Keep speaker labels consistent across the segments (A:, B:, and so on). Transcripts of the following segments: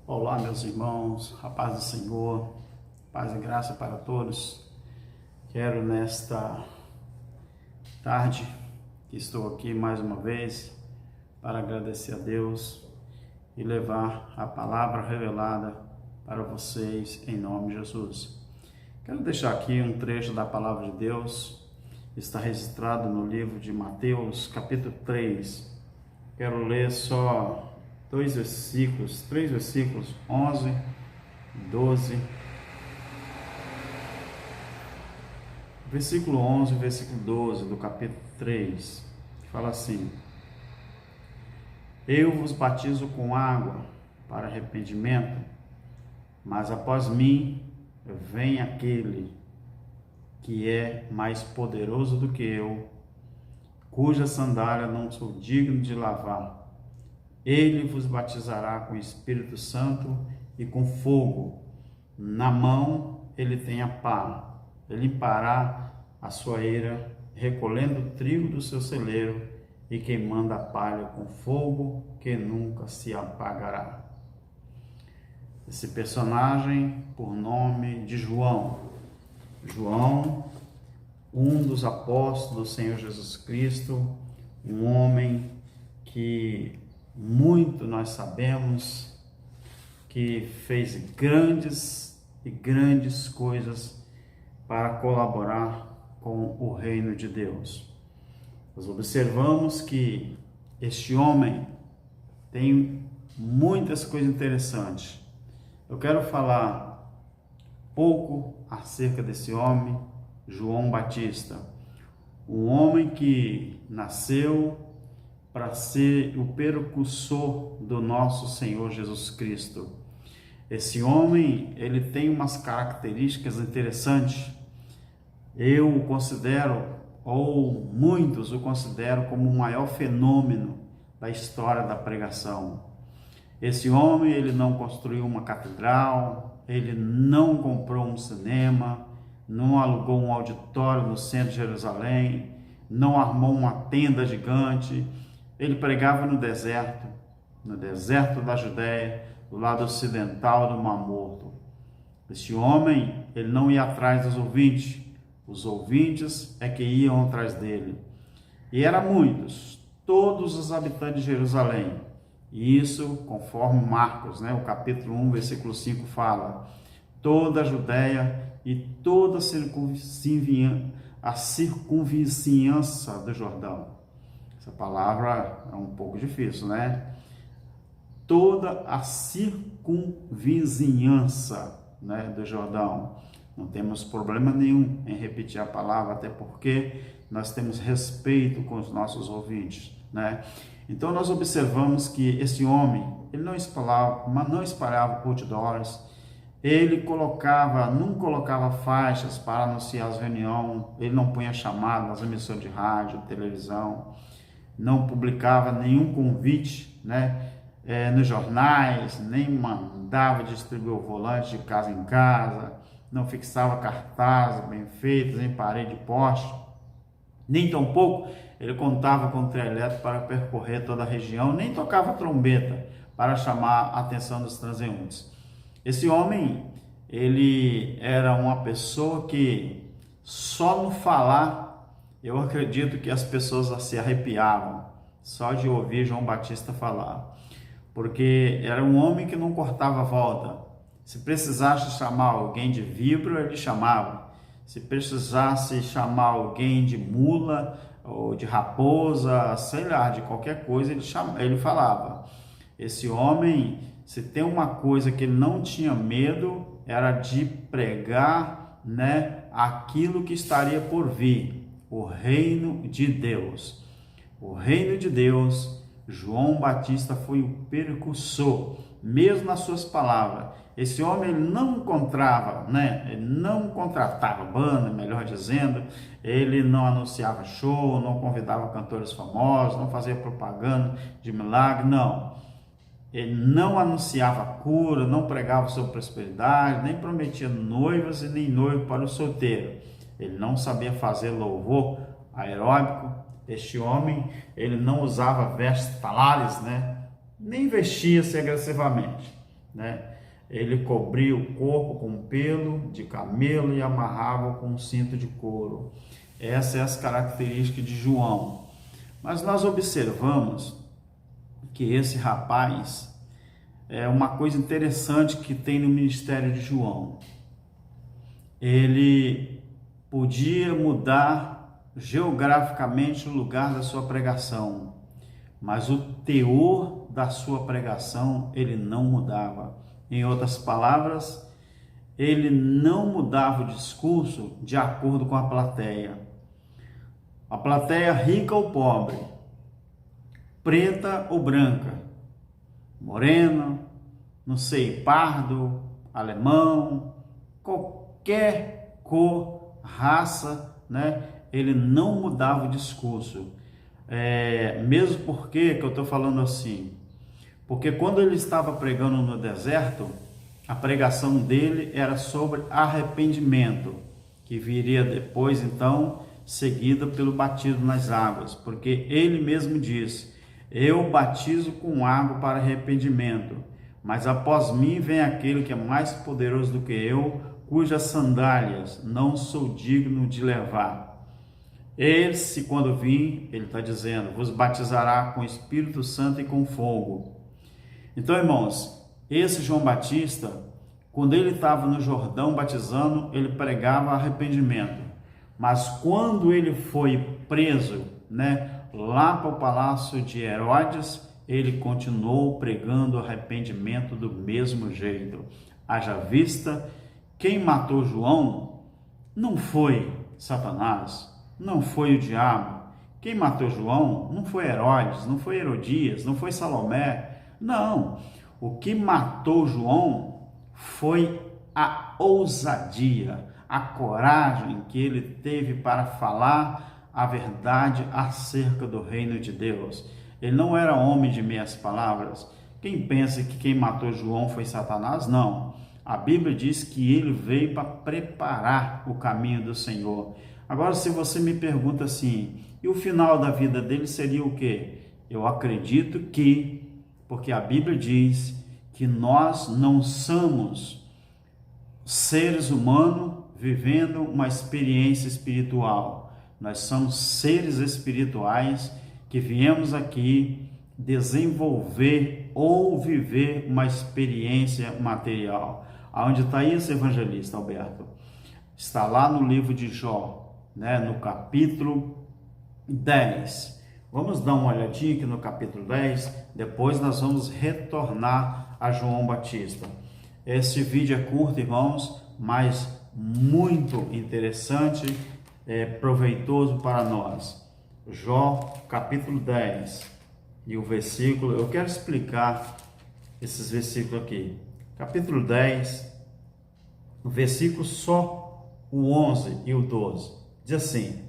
A: Olá, meus irmãos, a paz do Senhor, paz e graça para todos. Quero nesta tarde, que estou aqui mais uma vez, para agradecer a Deus e levar a palavra revelada para vocês em nome de Jesus. Quero deixar aqui um trecho da palavra de Deus, está registrado no livro de Mateus, capítulo 3. Quero ler só três versículos, 11, 12, versículo 11 e versículo 12 do capítulo 3, que fala assim: Eu vos batizo com água para arrependimento, mas após mim vem aquele que é mais poderoso do que eu, cuja sandália não sou digno de lavar. Ele vos batizará com o Espírito Santo e com fogo. Na mão ele tem a pá. Ele limpará a sua eira, recolhendo o trigo do seu celeiro e queimando a palha com fogo que nunca se apagará. Esse personagem, por nome de João. João, um dos apóstolos do Senhor Jesus Cristo, um homem que muito nós sabemos que fez grandes coisas para colaborar com o reino de Deus. Nós observamos que este homem tem muitas coisas interessantes. Eu quero falar pouco acerca desse homem, João Batista, um homem que nasceu para ser o precursor do nosso Senhor Jesus Cristo. Esse homem, ele tem umas características interessantes. Eu o considero, ou muitos o consideram, como o maior fenômeno da história da pregação. Esse homem, ele não construiu uma catedral, ele não comprou um cinema, não alugou um auditório no centro de Jerusalém, não armou uma tenda gigante. Ele pregava no deserto da Judéia, do lado ocidental do Mar Morto. Esse homem, ele não ia atrás dos ouvintes, os ouvintes é que iam atrás dele. E eram muitos, todos os habitantes de Jerusalém. E isso, conforme Marcos, o capítulo 1, versículo 5 fala: toda a Judéia e toda a circunvizinhança do Jordão. Essa palavra é um pouco difícil, né? Toda a circunvizinhança, do Jordão. Não temos problema nenhum em repetir a palavra, até porque nós temos respeito com os nossos ouvintes, né? Então nós observamos que esse homem, ele não espalhava outdoors, ele não colocava faixas para anunciar as reuniões, ele não punha chamada nas emissões de rádio, televisão, não publicava nenhum convite, nos jornais, nem mandava distribuir o volante de casa em casa, não fixava cartazes bem feitos em parede de poste, nem tampouco ele contava com trio elétrico para percorrer toda a região, nem tocava trombeta para chamar a atenção dos transeuntes. Esse homem, ele era uma pessoa que só no falar, eu acredito que as pessoas se arrepiavam só de ouvir João Batista falar, porque era um homem que não cortava volta. Se precisasse chamar alguém de víbora, ele chamava. Se precisasse chamar alguém de mula ou de raposa, sei lá, de qualquer coisa, ele falava. Esse homem, se tem uma coisa que ele não tinha medo, era de pregar, aquilo que estaria por vir, o reino de Deus. O reino de Deus, João Batista foi o precursor, mesmo nas suas palavras. Esse homem, ele não encontrava, ele não contratava banda, melhor dizendo, ele não anunciava show, não convidava cantores famosos, não fazia propaganda de milagre, não. Ele não anunciava cura, não pregava sobre prosperidade, nem prometia noivas e nem noivo para o solteiro. Ele não sabia fazer louvor aeróbico. Este homem, ele não usava vestes talares, nem vestia-se agressivamente. né? Ele cobria o corpo com pelo de camelo e amarrava com um cinto de couro. Essas são as características de João. Mas nós observamos que esse rapaz é uma coisa interessante que tem no ministério de João. Ele podia mudar geograficamente o lugar da sua pregação, mas o teor da sua pregação ele não mudava. Em outras palavras, ele não mudava o discurso de acordo com a plateia. A plateia rica ou pobre, preta ou branca, morena, não sei, pardo, alemão, qualquer cor, raça, né? Ele não mudava o discurso. Mesmo porque que eu estou falando assim? Porque quando ele estava pregando no deserto, a pregação dele era sobre arrependimento, que viria depois, então, seguida pelo batismo nas águas, porque ele mesmo diz: eu batizo com água para arrependimento, mas após mim vem aquele que é mais poderoso do que eu, cujas sandálias não sou digno de levar. Esse, quando vir, ele está dizendo, vos batizará com Espírito Santo e com fogo. Então, irmãos, esse João Batista, quando ele estava no Jordão batizando, ele pregava arrependimento. Mas quando ele foi preso, né, lá para o palácio de Herodes, ele continuou pregando arrependimento do mesmo jeito. Haja vista, quem matou João não foi Satanás, não foi o diabo. Quem matou João não foi Herodes, não foi Herodias, não foi Salomé. Não, o que matou João foi a ousadia, a coragem que ele teve para falar a verdade acerca do reino de Deus. Ele não era homem de meias palavras. Quem pensa que quem matou João foi Satanás? Não. A Bíblia diz que ele veio para preparar o caminho do Senhor. Agora, se você me pergunta assim, e o final da vida dele seria o quê? Eu acredito que, porque a Bíblia diz que nós não somos seres humanos vivendo uma experiência espiritual. Nós somos seres espirituais que viemos aqui desenvolver ou viver uma experiência material. Aonde está isso, evangelista Alberto? Está lá no livro de Jó, né, no capítulo 10. Vamos dar uma olhadinha aqui no capítulo 10, depois nós vamos retornar a João Batista. Esse vídeo é curto, irmãos, mas muito interessante, proveitoso para nós. Jó, capítulo 10, e o versículo, eu quero explicar esses versículos aqui. Capítulo 10, o versículo só o 11 e o 12, diz assim: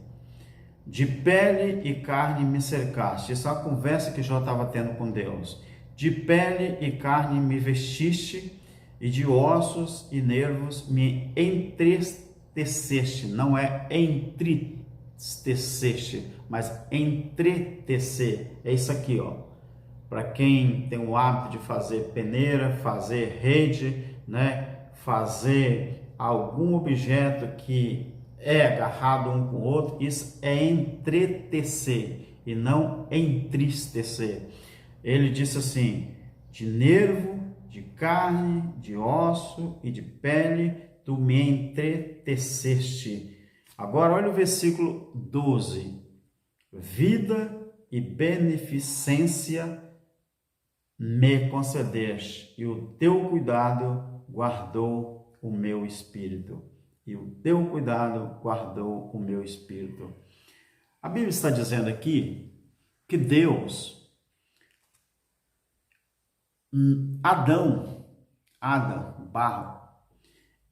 A: de pele e carne me cercaste. Essa é a conversa que Jó estava tendo com Deus. De pele e carne me vestiste, e de ossos e nervos me entristeceste. Não é entristeceste, mas entretecer. É isso aqui, ó. Para quem tem o hábito de fazer peneira, fazer rede, né? Fazer algum objeto que é agarrado um com o outro, isso é entretecer e não entristecer. Ele disse assim: de nervo, de carne, de osso e de pele, tu me entreteceste. Agora olha o versículo 12. Vida e beneficência me concedeste, e o teu cuidado guardou o meu espírito. E o teu cuidado guardou o meu espírito. A Bíblia está dizendo aqui que Deus, Adão, barro,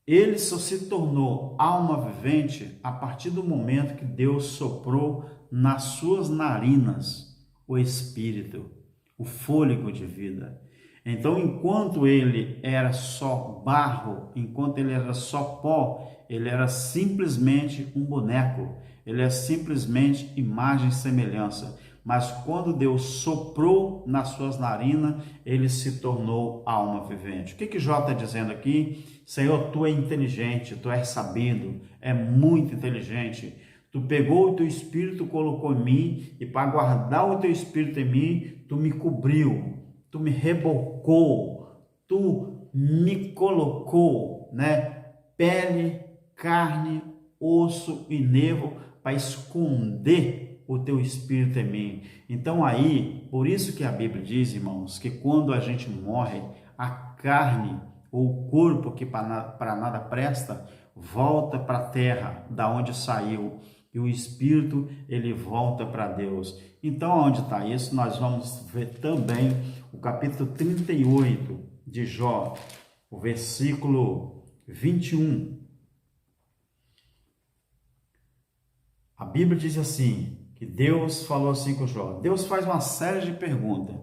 A: ele só se tornou alma vivente a partir do momento que Deus soprou nas suas narinas o espírito, o fôlego de vida. Então, enquanto ele era só barro, enquanto ele era só pó, ele era simplesmente um boneco, ele é simplesmente imagem e semelhança. mas quando Deus soprou nas suas narinas, ele se tornou alma vivente. O que Jó está dizendo aqui? Senhor, tu é inteligente, tu és sabido, é muito inteligente. Tu pegou o teu espírito, colocou em mim, e para guardar o teu espírito em mim, tu me cobriu, tu me rebocou, tu me colocou, né? Pele, carne, osso e nervo para esconder o teu espírito em mim. Então aí, por isso que a Bíblia diz, irmãos, que quando a gente morre, a carne ou o corpo que para nada presta, volta para a terra, da onde saiu, e o espírito ele volta para Deus. Então, onde está isso? Nós vamos ver também o capítulo 38 de Jó, o versículo 21. A Bíblia diz assim, que Deus falou assim com Jó. Deus faz uma série de perguntas.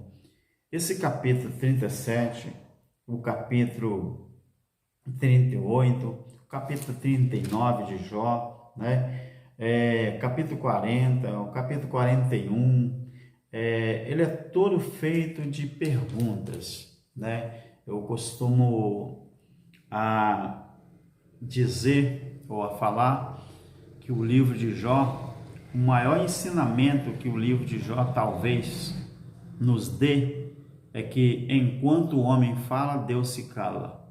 A: Esse capítulo 37, o capítulo 38, o capítulo 39 de Jó, né? Capítulo 40, o capítulo 41, ele é todo feito de perguntas, né? Eu costumo dizer ou a falar que o livro de Jó, o maior ensinamento que o livro de Jó talvez nos dê é que enquanto o homem fala, Deus se cala.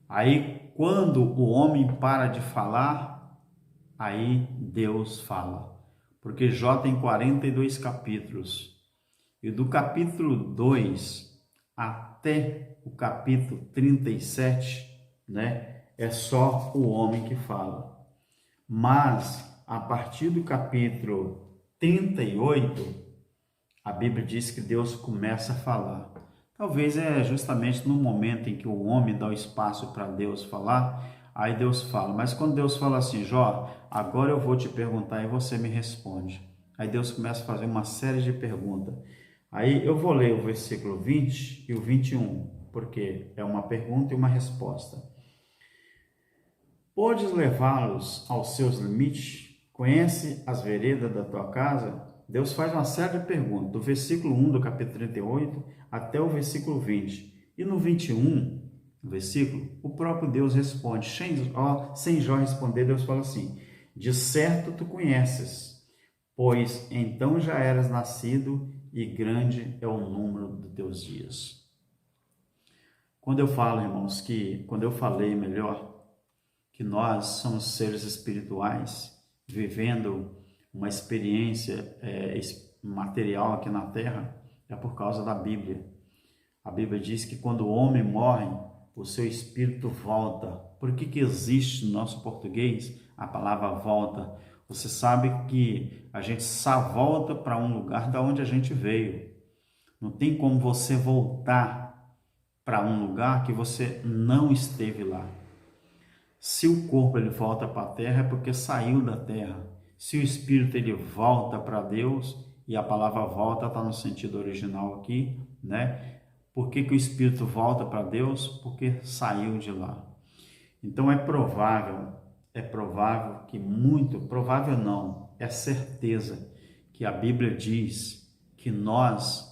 A: Aí quando o homem para de falar, aí Deus fala. Porque Jó tem 42 capítulos. E do capítulo 2 até o capítulo 37, né, é só o homem que fala. Mas a partir do capítulo 38, a Bíblia diz que Deus começa a falar. Talvez é justamente no momento em que o homem dá o espaço para Deus falar, aí Deus fala. Mas quando Deus fala assim, Jó, agora eu vou te perguntar e você me responde. Aí Deus começa a fazer uma série de perguntas. Aí eu vou ler o versículo 20 e o 21, porque é uma pergunta e uma resposta. Podes levá-los aos seus limites? Conhece as veredas da tua casa? Deus faz uma série de perguntas, do versículo 1 do capítulo 38 até o versículo 20. E no 21, versículo, o próprio Deus responde, sem Jó responder, Deus fala assim, de certo tu conheces, pois então já eras nascido e grande é o número dos teus dias. Quando eu falo, irmãos, quando eu falei melhor, que nós somos seres espirituais, vivendo uma experiência material aqui na Terra, é por causa da Bíblia. A Bíblia diz que quando o homem morre, o seu espírito volta. Por que existe no nosso português a palavra volta? Você sabe que a gente só volta para um lugar da onde a gente veio. Não tem como você voltar para um lugar que você não esteve lá. Se o corpo ele volta para a terra é porque saiu da terra. Se o espírito ele volta para Deus, e a palavra volta está no sentido original aqui, né? Por que o espírito volta para Deus? Porque saiu de lá. Então é provável que muito, provável não, é certeza que a Bíblia diz que nós,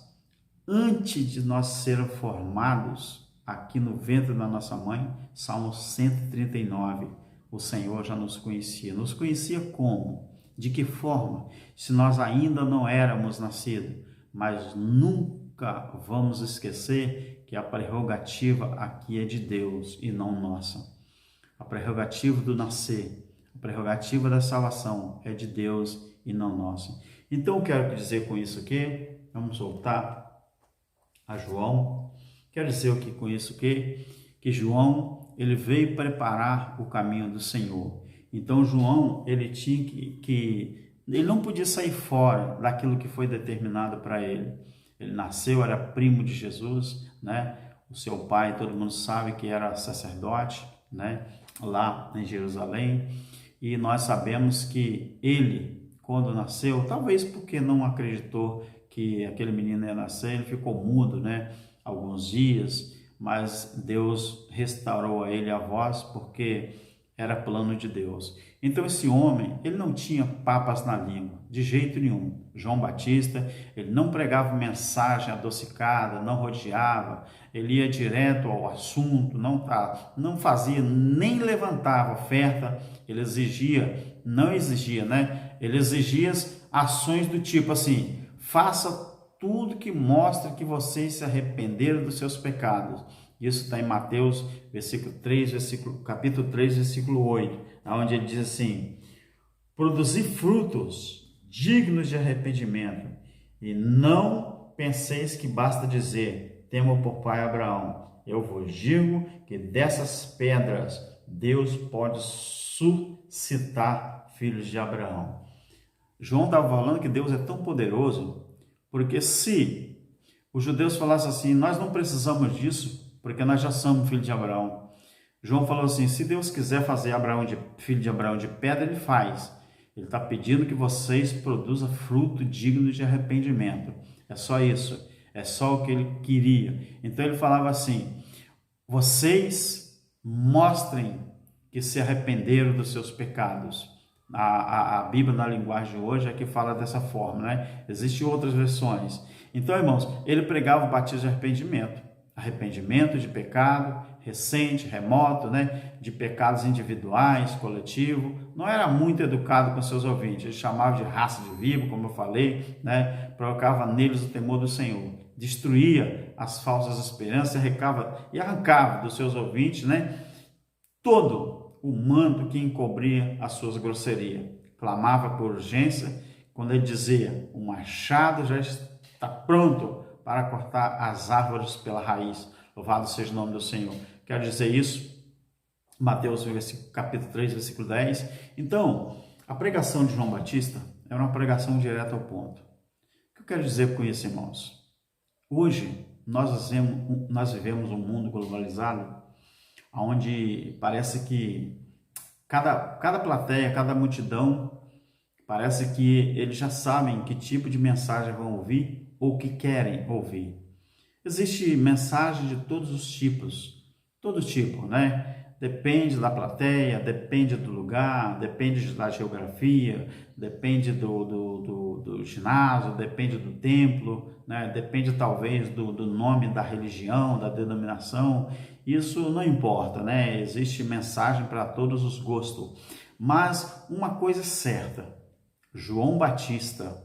A: antes de nós sermos formados aqui no ventre da nossa mãe, Salmo 139, o Senhor já nos conhecia. Nos conhecia como? De que forma? Se nós ainda não éramos nascidos, mas nunca vamos esquecer que a prerrogativa aqui é de Deus e não nossa. A prerrogativa do nascer, a prerrogativa da salvação é de Deus e não nossa. Então eu quero dizer com isso aqui, vamos voltar a João. Quero dizer aqui com isso que João ele veio preparar o caminho do Senhor. Então João ele tinha ele não podia sair fora daquilo que foi determinado para ele. Ele nasceu, era primo de Jesus, né? O seu pai, todo mundo sabe que era sacerdote, né? Lá em Jerusalém. E nós sabemos que ele, quando nasceu, talvez porque não acreditou que aquele menino ia nascer, ele ficou mudo, né? Alguns dias, mas Deus restaurou a ele a voz, porque era plano de Deus. Então esse homem, ele não tinha papas na língua, de jeito nenhum. João Batista, ele não pregava mensagem adocicada, não rodeava, ele ia direto ao assunto, não fazia, nem levantava oferta, ele não exigia, né? Ele exigia ações do tipo assim, faça tudo que mostra que vocês se arrependeram dos seus pecados. Isso está em Mateus, capítulo 3, versículo 8, onde ele diz assim: produzir frutos dignos de arrependimento, e não penseis que basta dizer, temo por pai Abraão. Eu vos digo que dessas pedras Deus pode suscitar filhos de Abraão. João estava falando que Deus é tão poderoso, porque se os judeus falassem assim, nós não precisamos disso, porque nós já somos filhos de Abraão. João falou assim, se Deus quiser fazer filho de Abraão de pedra, ele faz. Ele está pedindo que vocês produzam fruto digno de arrependimento. É só isso. É só o que ele queria. Então ele falava assim, vocês mostrem que se arrependeram dos seus pecados. A Bíblia na linguagem de hoje é que fala dessa forma, né? Existem outras versões. Então, irmãos, ele pregava o batismo de arrependimento de pecado recente, remoto, né? De pecados individuais, coletivo. Não era muito educado com seus ouvintes. Ele chamava de raça de víbora, como eu falei, né? Provocava neles o temor do Senhor. Destruía as falsas esperanças e arrancava dos seus ouvintes, né? Todo o manto que encobria as suas grosserias. Clamava por urgência quando ele dizia, o machado já está pronto para cortar as árvores pela raiz. Louvado seja o nome do Senhor. Quero dizer isso, Mateus capítulo 3, versículo 10. Então, a pregação de João Batista era uma pregação direta ao ponto. O que eu quero dizer com isso, irmãos? Hoje, nós vivemos um mundo globalizado, onde parece que cada plateia, cada multidão, parece que eles já sabem que tipo de mensagem vão ouvir ou que querem ouvir. Existe mensagem de todos os tipos, todo tipo, né? Depende da plateia, depende do lugar, depende da geografia, depende do ginásio, depende do templo, né? Depende talvez do nome da religião, da denominação. Isso não importa, né? Existe mensagem para todos os gostos. Mas uma coisa é certa, João Batista,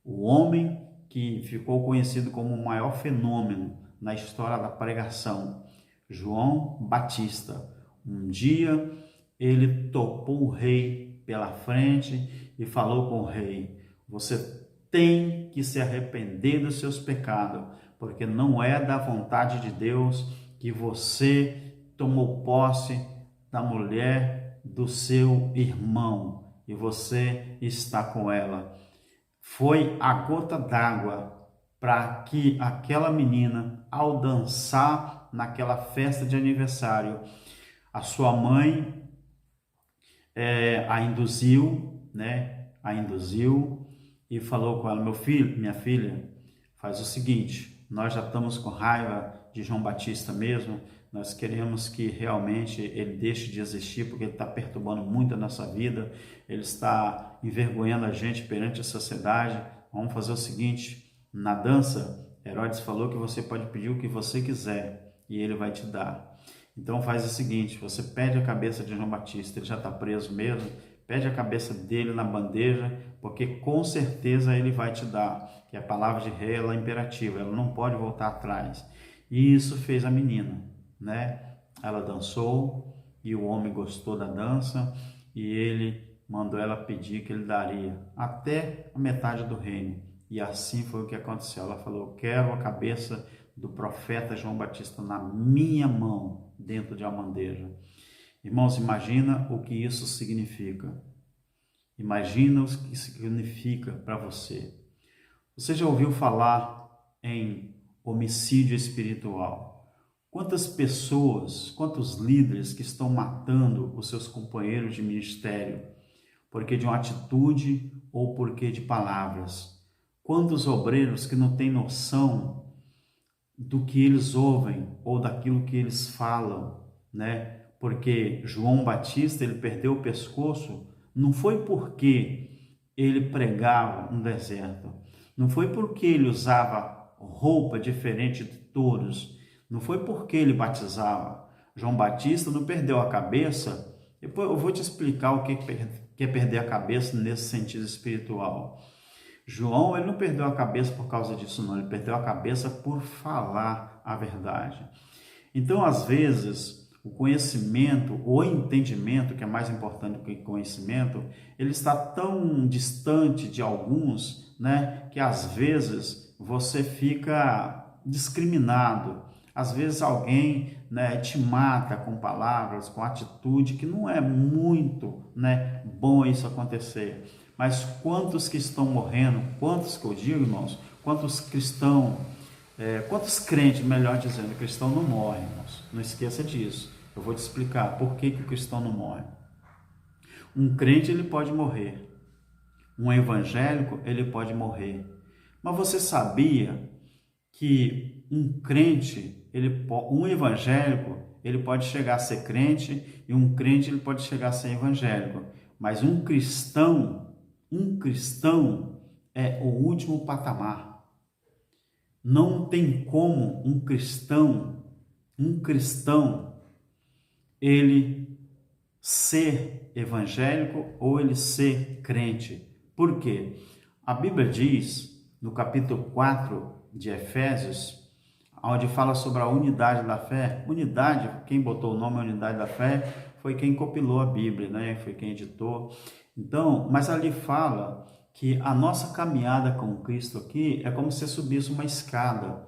A: o homem que ficou conhecido como o maior fenômeno na história da pregação, João Batista, um dia ele topou o rei pela frente e falou com o rei, você tem que se arrepender dos seus pecados, porque não é da vontade de Deus que você tomou posse da mulher do seu irmão e você está com ela. Foi a gota d'água para que aquela menina, ao dançar naquela festa de aniversário, a sua mãe a induziu, né? A induziu e falou com ela, meu filho, minha filha, faz o seguinte, nós já estamos com raiva de João Batista mesmo, nós queremos que realmente ele deixe de existir, porque ele está perturbando muito a nossa vida, ele está envergonhando a gente perante a sociedade. Vamos fazer o seguinte, na dança, Herodes falou que você pode pedir o que você quiser e ele vai te dar. Então faz o seguinte, você pede a cabeça de João Batista, ele já está preso mesmo, pede a cabeça dele na bandeja, porque com certeza ele vai te dar, que a palavra de rei ela é imperativa, ela não pode voltar atrás. E isso fez a menina, né? Ela dançou e o homem gostou da dança e ele mandou ela pedir que ele daria até a metade do reino. E assim foi o que aconteceu. Ela falou, quero a cabeça do profeta João Batista na minha mão, dentro de uma bandeja. Irmãos, imagina o que isso significa. Imagina o que significa para você. Você já ouviu falar em homicídio espiritual? Quantas pessoas, quantos líderes que estão matando os seus companheiros de ministério porque de uma atitude ou porque de palavras? Quantos obreiros que não têm noção do que eles ouvem ou daquilo que eles falam, né? Porque João Batista, ele perdeu o pescoço, não foi porque ele pregava no deserto, não foi porque ele usava roupa diferente de todos, não foi porque ele batizava. João Batista não perdeu a cabeça. Depois eu vou te explicar o que é perder a cabeça nesse sentido espiritual. João, ele não perdeu a cabeça por causa disso, não. Ele perdeu a cabeça por falar a verdade. Então, às vezes, o conhecimento, o entendimento, que é mais importante do que conhecimento, ele está tão distante de alguns, né, que às vezes você fica discriminado. Às vezes alguém, né, te mata com palavras, com atitude, que não é muito, né, bom isso acontecer. Mas quantos que estão morrendo, quantos que eu digo, irmãos, quantos cristãos, quantos crentes, melhor dizendo, cristão não morre, irmãos. Não esqueça disso. Eu vou te explicar por que o cristão não morre. Um crente, ele pode morrer. Um evangélico, ele pode morrer. Mas você sabia que um crente, um evangélico, ele pode chegar a ser crente, e um crente, ele pode chegar a ser evangélico. Mas um cristão é o último patamar. Não tem como um cristão, ele ser evangélico ou ele ser crente. Por quê? A Bíblia diz, no capítulo 4 de Efésios, onde fala sobre a unidade da fé. Unidade, quem botou o nome unidade da fé foi quem compilou a Bíblia, né? Foi quem editou. Então, mas ali fala que a nossa caminhada com Cristo aqui é como se subisse uma escada,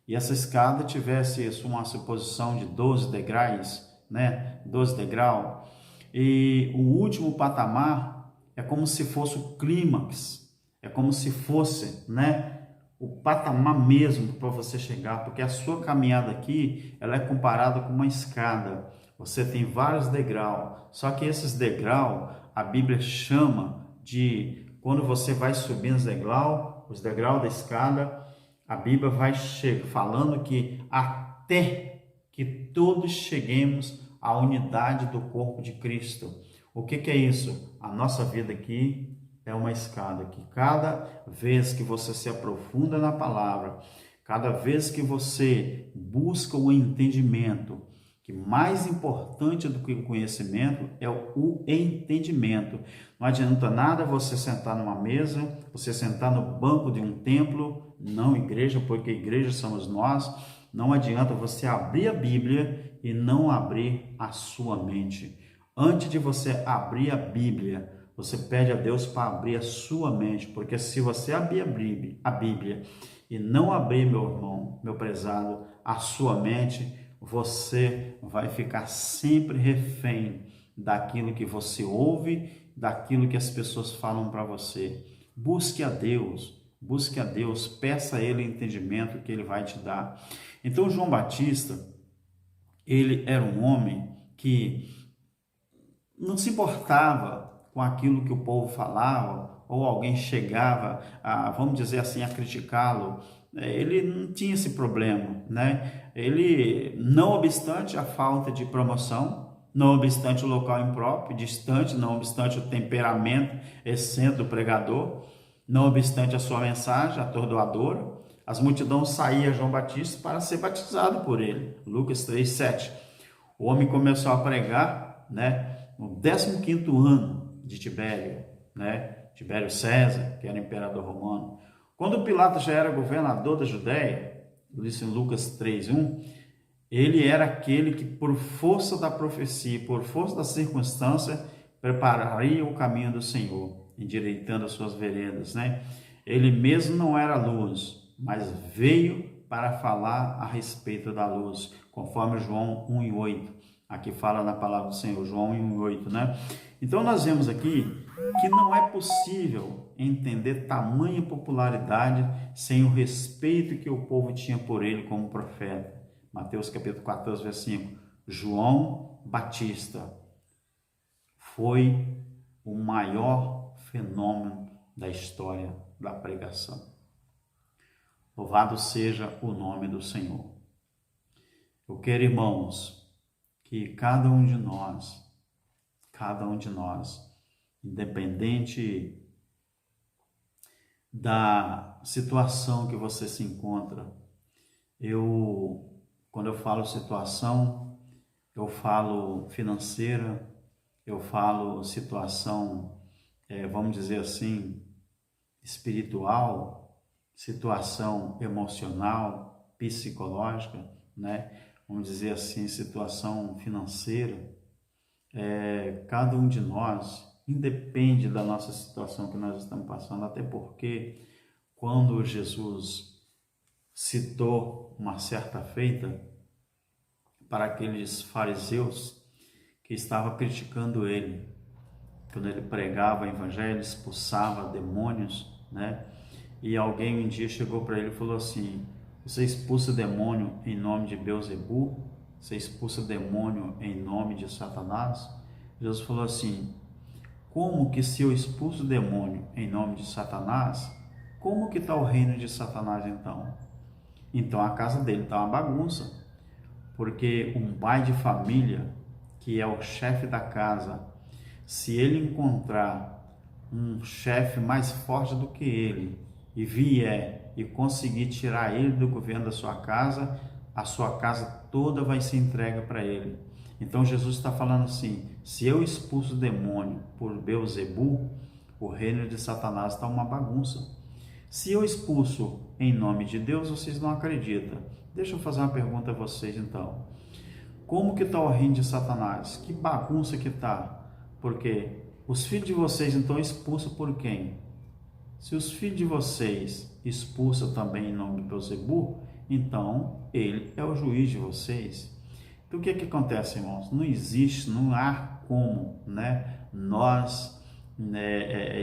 A: e essa escada tivesse uma suposição de 12 degraus, né? 12 degraus, e o último patamar é como se fosse o clímax, é como se fosse, né, o patamar mesmo para você chegar, porque a sua caminhada aqui, ela é comparada com uma escada. Você tem vários degraus, só que esses degraus, a Bíblia chama de, quando você vai subindo os degraus da escada, a Bíblia vai falando que até que todos cheguemos à unidade do corpo de Cristo. O que é isso? A nossa vida aqui é uma escada que cada vez que você se aprofunda na palavra, cada vez que você busca o entendimento, que mais importante do que o conhecimento é o entendimento. Não adianta nada você sentar numa mesa, você sentar no banco de um templo, não igreja, porque igreja somos nós. Não adianta você abrir a Bíblia e não abrir a sua mente. Antes de você abrir a Bíblia, você pede a Deus para abrir a sua mente, porque se você abrir a Bíblia e não abrir, meu irmão, meu prezado, a sua mente, você vai ficar sempre refém daquilo que você ouve, daquilo que as pessoas falam para você. Busque a Deus, peça a Ele entendimento que Ele vai te dar. Então, João Batista, ele era um homem que não se importava com aquilo que o povo falava, ou alguém chegava a, vamos dizer assim, a criticá-lo. Ele não tinha esse problema, né? Ele, não obstante a falta de promoção, não obstante o local impróprio, distante, não obstante o temperamento excêntrico do pregador, não obstante a sua mensagem atordoadora, as multidões saíam a João Batista para ser batizado por ele. Lucas 3:7. O homem começou a pregar, né, no 15º ano de Tibério, né? Tibério César, que era imperador romano. Quando Pilatos já era governador da Judéia, isso em Lucas 3:1, ele era aquele que, por força da profecia, por força da circunstância, prepararia o caminho do Senhor, endireitando as suas veredas, né? Ele mesmo não era luz, mas veio para falar a respeito da luz, conforme João 1:8. Aqui fala na palavra do Senhor, João 1:8, né? Então nós vemos aqui que não é possível entender tamanha popularidade sem o respeito que o povo tinha por ele como profeta. Mateus capítulo 14, versículo. João Batista foi o maior fenômeno da história da pregação. Louvado seja o nome do Senhor. Eu quero, irmãos, que cada um de nós, independente da situação que você se encontra, quando eu falo situação, eu falo financeira, eu falo situação, vamos dizer assim, espiritual, situação emocional, psicológica, né? Vamos dizer assim, situação financeira. Cada um de nós, independe da nossa situação que nós estamos passando, até porque quando Jesus citou uma certa feita para aqueles fariseus que estavam criticando ele, quando ele pregava o evangelho, expulsava demônios, né? E alguém um dia chegou para ele e falou assim: você expulsa demônio em nome de Beelzebu? Você expulsa demônio em nome de Satanás? Jesus falou assim: como que se eu expulso demônio em nome de Satanás, como que está o reino de Satanás então? Então a casa dele está uma bagunça, porque um pai de família, que é o chefe da casa, se ele encontrar um chefe mais forte do que ele e vier e conseguir tirar ele do governo da sua casa, a sua casa toda vai ser entregue para ele. Então Jesus está falando assim: se eu expulso o demônio por Beelzebu, o reino de Satanás está uma bagunça. Se eu expulso em nome de Deus, vocês não acreditam. Deixa eu fazer uma pergunta a vocês então. Como que está o reino de Satanás? Que bagunça que está? Porque os filhos de vocês então expulsam por quem? Se os filhos de vocês expulsam também em nome de Beelzebu, então ele é o juiz de vocês. Então o que acontece, irmãos? Não existe, não há como, né, nós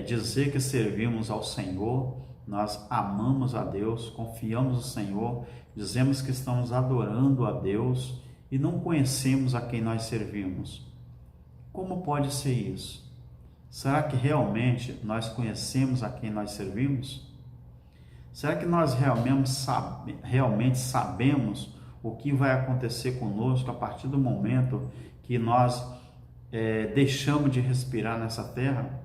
A: dizer que servimos ao Senhor, nós amamos a Deus, confiamos no Senhor, dizemos que estamos adorando a Deus e não conhecemos a quem nós servimos. Como pode ser isso? Será que realmente nós conhecemos a quem nós servimos? Será que nós realmente sabemos o que vai acontecer conosco a partir do momento que nós deixamos de respirar nessa terra?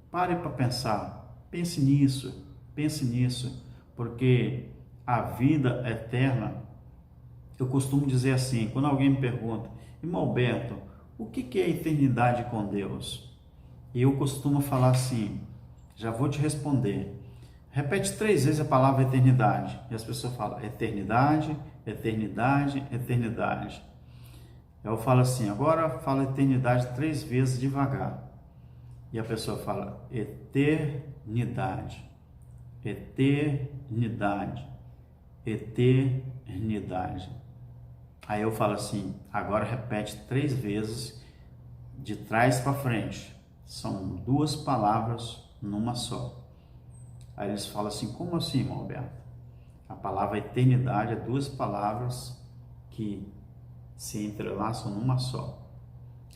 A: Pare para pensar, pense nisso, porque a vida eterna, eu costumo dizer assim, quando alguém me pergunta: irmão Alberto, o que é a eternidade com Deus? E eu costumo falar assim, já vou te responder. Repete 3 vezes a palavra eternidade. E as pessoas falam eternidade, eternidade, eternidade. Eu falo assim, agora fala eternidade 3 vezes devagar. E a pessoa fala eternidade, eternidade, eternidade. Aí eu falo assim, agora repete 3 vezes de trás para frente. São 2 palavras numa só. Aí eles falam assim, como assim, irmão Alberto? A palavra eternidade é 2 palavras que se entrelaçam numa só.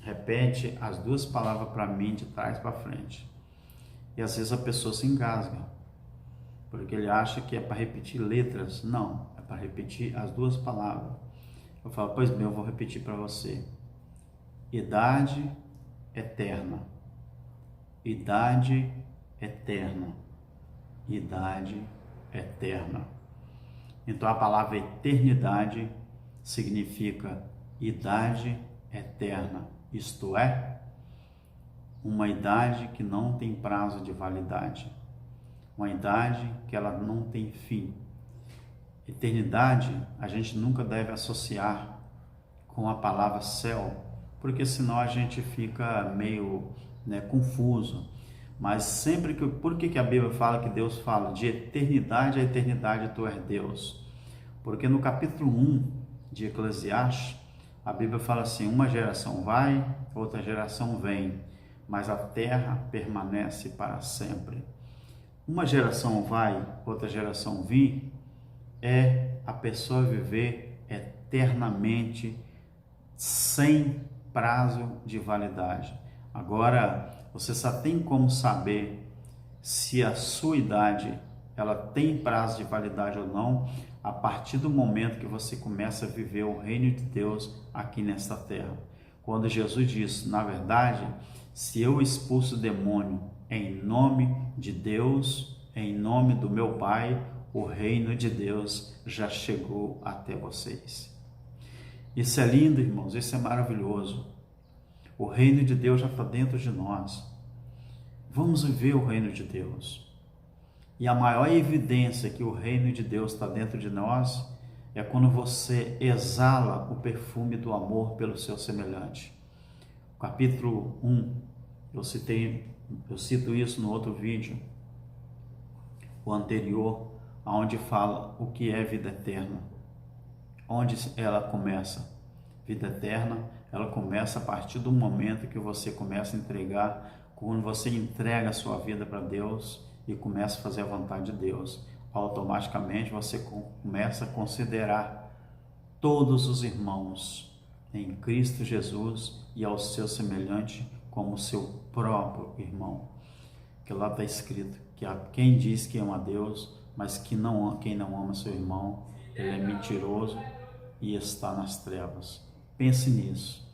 A: Repete as 2 palavras para mim de trás para frente. E às vezes a pessoa se engasga, porque ele acha que é para repetir letras. Não, é para repetir as 2 palavras. Eu falo, pois bem, eu vou repetir para você. Idade eterna. Idade eterna. Idade eterna. Então a palavra eternidade significa idade eterna, isto é, uma idade que não tem prazo de validade, uma idade que ela não tem fim. Eternidade a gente nunca deve associar com a palavra céu, porque senão a gente fica meio confuso. Mas sempre por que a Bíblia fala que Deus fala de eternidade a eternidade tu és Deus? Porque no capítulo 1 de Eclesiastes, a Bíblia fala assim, uma geração vai, outra geração vem, mas a terra permanece para sempre. Uma geração vai, outra geração vem, é a pessoa viver eternamente, sem prazo de validade. Agora, você só tem como saber se a sua idade ela tem prazo de validade ou não a partir do momento que você começa a viver o reino de Deus aqui nesta terra. Quando Jesus disse, na verdade, se eu expulso o demônio em nome de Deus, em nome do meu Pai, o reino de Deus já chegou até vocês. Isso é lindo, irmãos, isso é maravilhoso. O reino de Deus já está dentro de nós. Vamos viver o reino de Deus. E a maior evidência que o reino de Deus está dentro de nós é quando você exala o perfume do amor pelo seu semelhante. Capítulo 1, eu cito isso no outro vídeo, o anterior, onde fala o que é vida eterna. Onde ela começa? Vida eterna, ela começa a partir do momento que você começa a entregar, quando você entrega a sua vida para Deus e começa a fazer a vontade de Deus. Automaticamente você começa a considerar todos os irmãos em Cristo Jesus e ao seu semelhante como seu próprio irmão. Que lá está escrito que quem diz que ama a Deus, mas quem não ama seu irmão, ele é mentiroso e está nas trevas. Pense nisso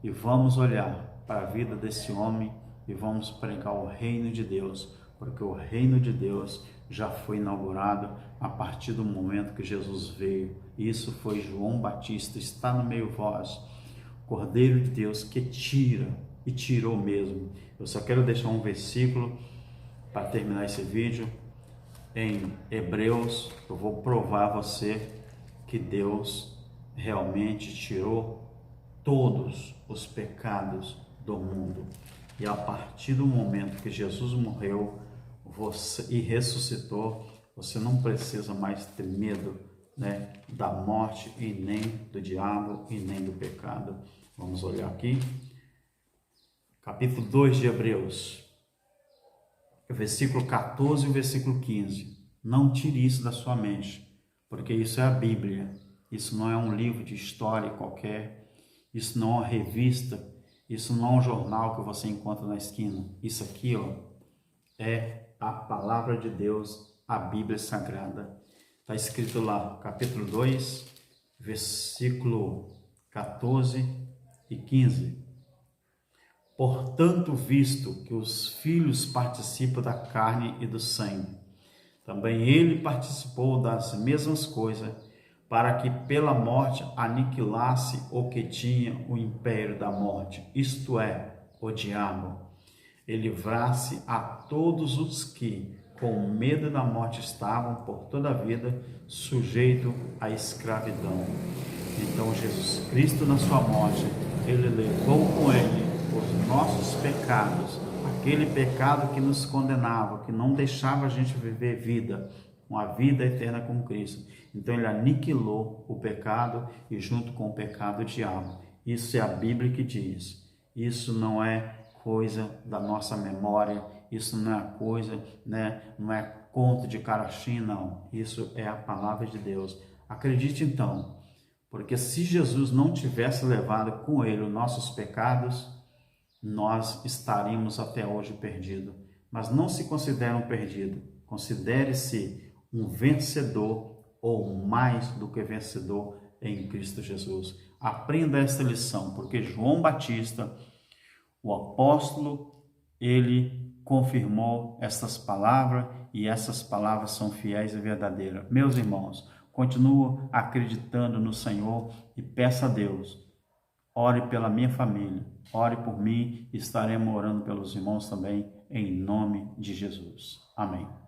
A: e vamos olhar para a vida desse homem e vamos pregar o reino de Deus, porque o reino de Deus já foi inaugurado a partir do momento que Jesus veio. Isso foi João Batista, está no meio de vós, Cordeiro de Deus que tira, e tirou mesmo. Eu só quero deixar um versículo para terminar esse vídeo. Em Hebreus, eu vou provar a você que Deus realmente tirou todos os pecados do mundo. E a partir do momento que Jesus morreu e ressuscitou, você não precisa mais ter medo, né, da morte e nem do diabo e nem do pecado. Vamos olhar aqui, capítulo 2 de Hebreus, versículo 14 e versículo 15. Não tire isso da sua mente, porque isso é a Bíblia. Isso não é um livro de história qualquer, isso não é uma revista, isso não é um jornal que você encontra na esquina. Isso aqui, é a palavra de Deus, a Bíblia Sagrada. Está escrito lá, capítulo 2, versículo 14 e 15. Portanto, visto que os filhos participam da carne e do sangue, também ele participou das mesmas coisas, para que pela morte aniquilasse o que tinha o império da morte, isto é, o diabo, e livrasse a todos os que, com medo da morte, estavam por toda a vida sujeitos à escravidão. Então Jesus Cristo, na sua morte, ele levou com ele os nossos pecados, aquele pecado que nos condenava, que não deixava a gente viver vida, uma vida eterna com Cristo. Então ele aniquilou o pecado e junto com o pecado o diabo. Isso é a Bíblia que diz. Isso não é coisa da nossa memória, isso não é coisa, né, não é conto de carachim, não. Isso é a palavra de Deus. Acredite então, porque se Jesus não tivesse levado com ele os nossos pecados, nós estaríamos até hoje perdidos. Mas não se considere um perdido, considere-se um vencedor ou mais do que vencedor em Cristo Jesus. Aprenda esta lição, porque João Batista, o apóstolo, ele confirmou essas palavras e essas palavras são fiéis e verdadeiras. Meus irmãos, continuo acreditando no Senhor e peça a Deus, ore pela minha família, ore por mim, estaremos orando pelos irmãos também, em nome de Jesus. Amém.